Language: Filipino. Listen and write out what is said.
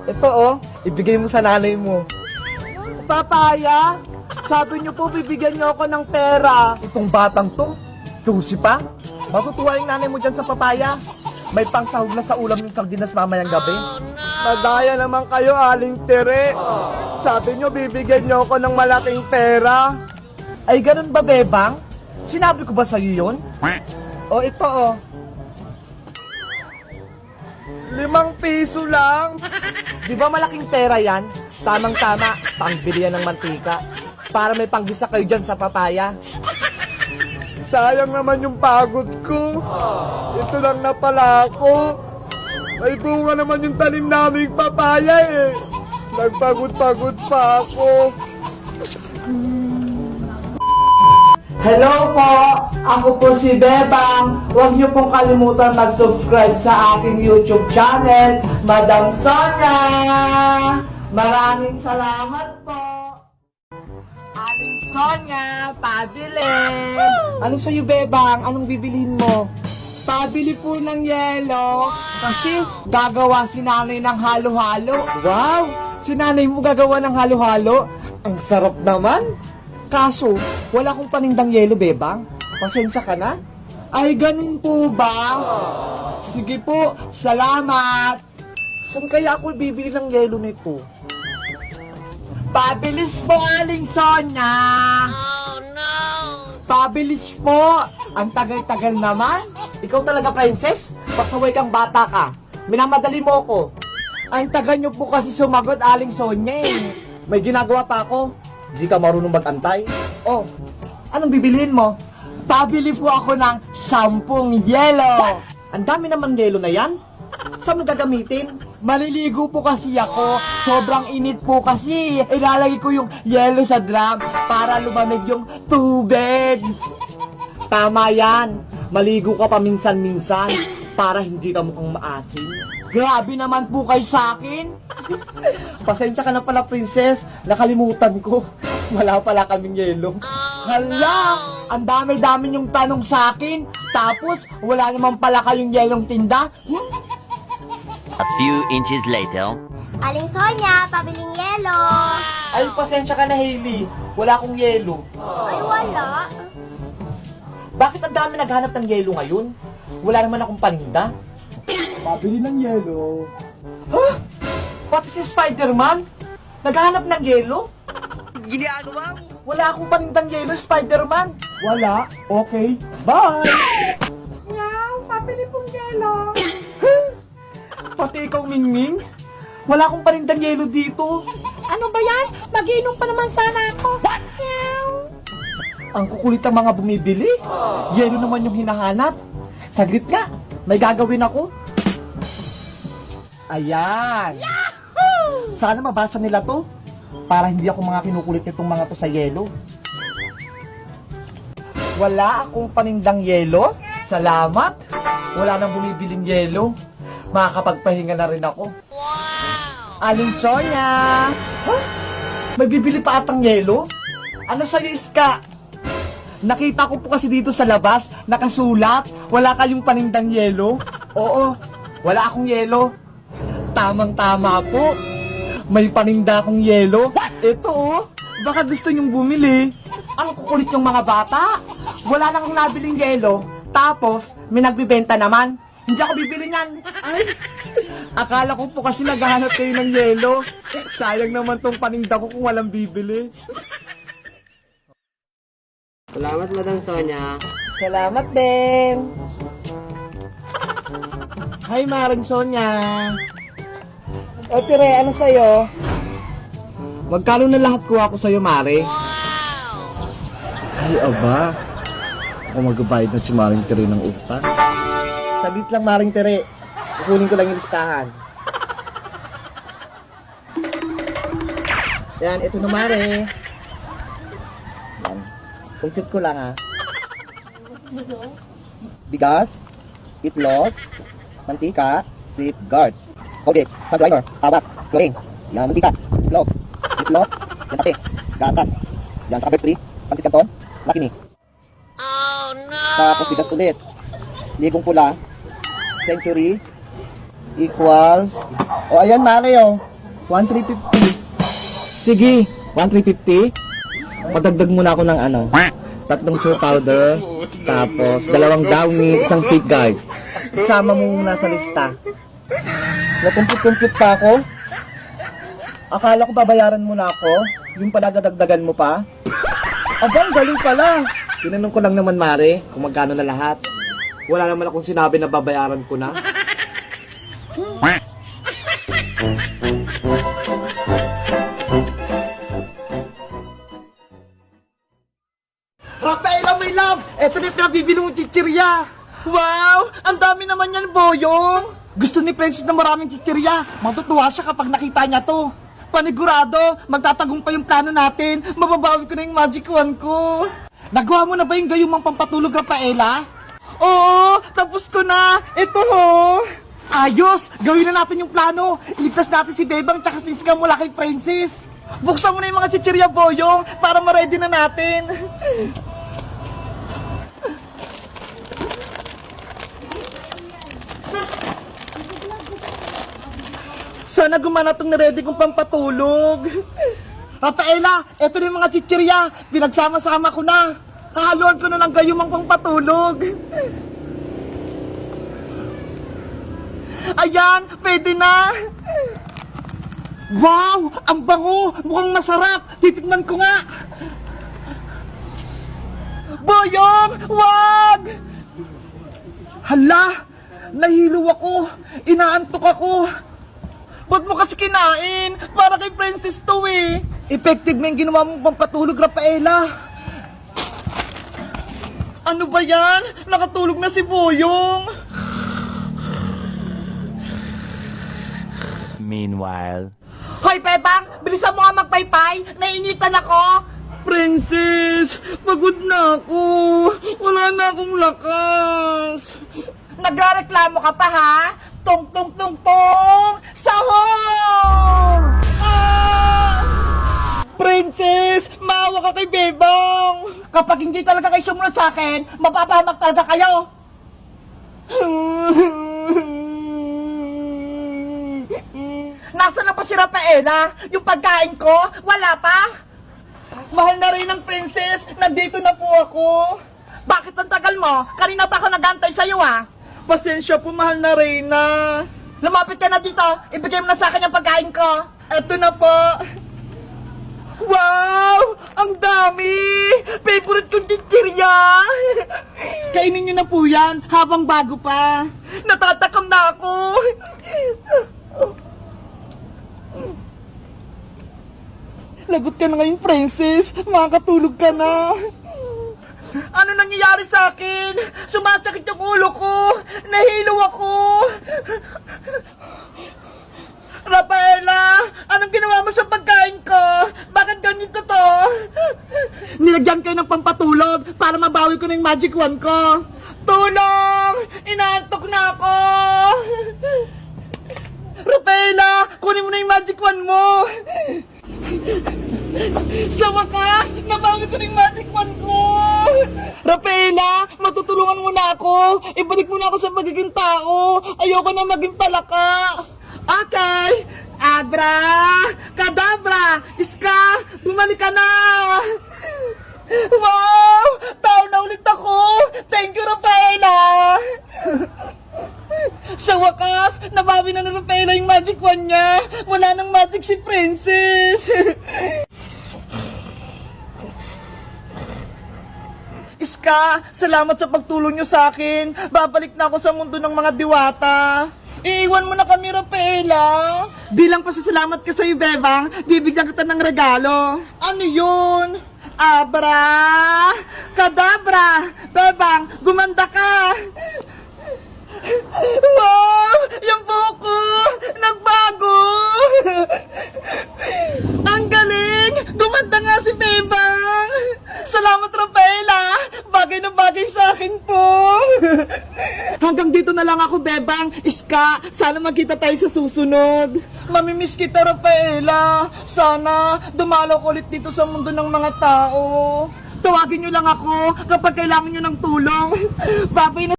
Ito oh, ibigay mo sa nanay mo. Papaya, sabi niyo po bibigyan niyo ako ng pera. Itong batang to, tusi pa. Matutuwa yung nanay mo dyan sa papaya. May pangsahog na sa ulam yung sardinas mamayang gabi. Madaya naman kayo, Aling Tere. Sabi niyo bibigyan niyo ako ng malaking pera. Ay ganun ba, Bebang? Sinabi ko ba sa'yo yun? O ito oh. 5 piso lang. Di ba malaking pera yan? Tamang-tama, pangbili yan ng mantika. Para may panggisa kayo dyan sa papaya. Sayang naman yung pagod ko. Ito lang na pala ako. May bunga naman yung tanim naming papaya eh. Nagpagod-pagod pa ako. Hello po! Ako po si Bebang. Huwag niyo pong kalimutan mag-subscribe sa aking YouTube channel, Madam Sonia! Maraming salamat po! Aling Sonia, pabili! Ano sa'yo, Bebang? Anong bibilihin mo? Pabili po ng yelo. Kasi gagawa si nanay ng halo-halo. Wow! Si nanay mo gagawa ng halo-halo? Ang sarap naman! Kaso, wala akong panindang yelo, Bebang. Pasensya ka na? Ay, ganun po ba? Sige po, salamat. Saan kaya ako bibili ng yelo nito? Pabilis po, Aling Sonia! Oh, no! Pabilis po! Ang tagal-tagal naman. Ikaw talaga, princess? Pasaway kang bata ka. Minamadali mo ako. Ang tagal niyo po kasi sumagot, Aling Sonia eh. May ginagawa pa ako. Di ka marunong mag-antay? Oh, anong bibilihin mo? Pabili po ako ng 10 yelo. Ang dami naman yelo na yan. Saan mo gagamitin? Maliligo po kasi ako. Sobrang init po kasi. Ilalagay ko yung yelo sa drum para lumamig yung tubig. Tama yan. Maligo ka paminsan-minsan para hindi ka mukhang maasim. Grabe naman po kayo sa akin. Pasensya ka na pala, princess. Nakalimutan ko. Wala pala kaming yelo. Hala! Ang dami-dami yung tanong sa akin. Tapos, wala naman pala kayong yelong tinda. A few inches later. Aling Sonia, pabiling yelo. Ay, pasensya ka na, Hailey. Wala akong yelo. Ay, wala. Bakit ang dami naghanap ng yelo ngayon? Wala naman akong paninda. Pabili ng yelo. Ha? Pati si Spider-Man? Naghahanap ng yelo? Ginagawa mo? Wala akong panindang yelo, Spider-Man. Wala? Okay. Bye! Meow, pabili pong yelo. Pati ikaw, Mingming? Wala akong panindang yelo dito. Ano ba yan? Mag-iinom pa naman sana ako. What? Ang kukulit ang mga bumibili. Yelo naman yung hinahanap. Saglit nga, may gagawin ako. Ayan. Yahoo! Sana mabasa nila to. Para hindi ako mga kinukulit nitong mga to sa yelo. Wala akong panindang yelo. Salamat. Wala nang bumibiling yelo. Makakapagpahinga na rin ako. Wow! Aling Sonia! Huh? May bibili pa atang yelo? Ano sa'yo, Iska? Nakita ko po kasi dito sa labas, nakasulat, wala kayong panindang yelo. Oo, wala akong yelo. Tamang-tama po. May paninda akong yelo. Ito oh, baka gusto nyong bumili. Ang kukulit yung mga bata. Wala nang nabiling yelo. Tapos, may nagbibenta naman. Hindi ako bibili niyan. Ay, akala ko po kasi naghahanap kayo ng yelo. Sayang naman tong paninda ko kung walang bibili. Salamat, Madam Sonia. Salamat din. Hi, Maring Sonia. O, Tire, ano sa'yo? Magkano na lahat kuha ko sa'yo, Mare? Ay, aba. Ako magbabayad na si Maring Tire ng utang. Saglit lang, Maring Tire. Kukunin ko lang yung listahan. Yan, ito na, Mare. Yan. Compute ko lang, ha. Bigas, itlog, mantika, safeguard. Okay, hard driver, awas, chlorine. Yan, mantika, itlog, yan kape, gatas. Yan, saka 3, pansit canton, makini. Oh no! Tapos bigas ulit. Ligong pula, century, equals. O, ayan, Mare, oh. 1,350. Sige, 1,350. Padagdag muna ako ng 3 shoe powder, tapos 2 downy, 1 safeguard. Isama mo muna sa lista. Nakumpit-kumpit pa ako. Akala ko babayaran mo na ako. Yung pala dadagdagan mo pa. Abang, galing pala. Tinanong ko lang naman, Mare, kung magkano na lahat. Wala naman akong sinabi na babayaran ko na. Rafaela, my love! Eto na yung pinabibili mong chichirya! Wow! Ang dami naman yan, Boyong! Gusto ni Princess na maraming chichirya. Matutuwa siya kapag nakita niya to. Panigurado, magtatagong pa yung plano natin. Mababawi ko na yung magic wand ko. Nagawa mo na ba yung gayumang pampatulog, Rafaela? Oo, tapos ko na. Ito ho. Ayos! Gawin na natin yung plano. Iligtas natin si Bebang tsaka si Iska mula kay Princess. Buksan mo na yung mga chichirya, Boyong, para ma-ready na natin. Sana gumana itong niready kong pampatulog. Rafaela, eto na yung mga chichirya. Pinagsama-sama ko na. Hahaluan ko na lang gayumang pampatulog. Ayan, pwede na. Wow, ang bango. Mukhang masarap. Titikman ko nga. Boyong, wag! Hala, nahilo ako. Inaantok ako. Ba't mo kasi kinain? Para kay Princess to eh. Effective na yung ginawa mong pampatulog, Rafaela. Ano ba yan? Nakatulog na si Boyong. Meanwhile. Hoy, Bebang! Bilisan mo nga magpaypay! Nainitan ako! Princess! Pagod na ako! Wala na akong lakas! Nagrereklamo ka pa, ha? Tong tong tong tong! Sahong! Ah! Princess! Maawa ka kay Bebang! Kapag hindi talaga kayo sumunod sa akin, mapapahamak talaga kayo! Nasaan na pa si Rafaela? Yung pagkain ko? Wala pa? Mahal na rin ng Princess! Nandito na po ako! Bakit ang tagal mo? Kanina pa ako nagantay sa'yo ah! Pasensya po, mahal na Reyna! Lumapit ka na dito! Ibigay mo na sa akin yung pagkain ko! Eto na po! Wow! Ang dami! Favorite kong chichirya! Kainin niyo na po yan habang bago pa! Natatakam na ako! Lagot ka na ngayon, Princess. Makakatulog ka na. Ano nangyayari sa akin? Sumasakit yung ulo ko. Nahilo ako. Rafaela, anong ginawa mo sa pagkain ko? Bakit ganito to? Nilagyan kayo ng pampatulog para mabawi ko na yung magic wand ko. Tulong! Inaantok na ako. Rafaela, kunin mo na yung magic wand mo. Sa wakas, nabawi ko ng magic wand ko! Rafaela, matutulungan mo na ako! Ibalik mo na ako sa pagiging tao! Ayoko na maging palaka! Okay! Abra! Kadabra! Iska! Bumalik ka na! Wow! Tao na ulit ako! Thank you, Rafaela! Sa wakas, nabawi na ng Rafaela yung magic wand niya! Wala nang magic si Princess! Iska, salamat sa pagtulong niyo sa akin. Babalik na ako sa mundo ng mga diwata. Iiwan mo na kami, Rafaela. Bilang pasasalamat ka sa'yo, Bebang, bibigyan kita ng regalo. Ano yun? Abra! Kadabra! Bebang, gumanda ka! Wow! Yung buko! Nagbago! Ang galing! Gumanda nga si Bebang! Salamat, Rafaela! Bagay na bagay sa akin po! Hanggang dito na lang ako, Bebang. Iska, sana magkita tayo sa susunod. Mamimiss kita, Rafaela. Sana dumalaw ko ulit dito sa mundo ng mga tao. Tawagin nyo lang ako kapag kailangan nyo ng tulong. Babay na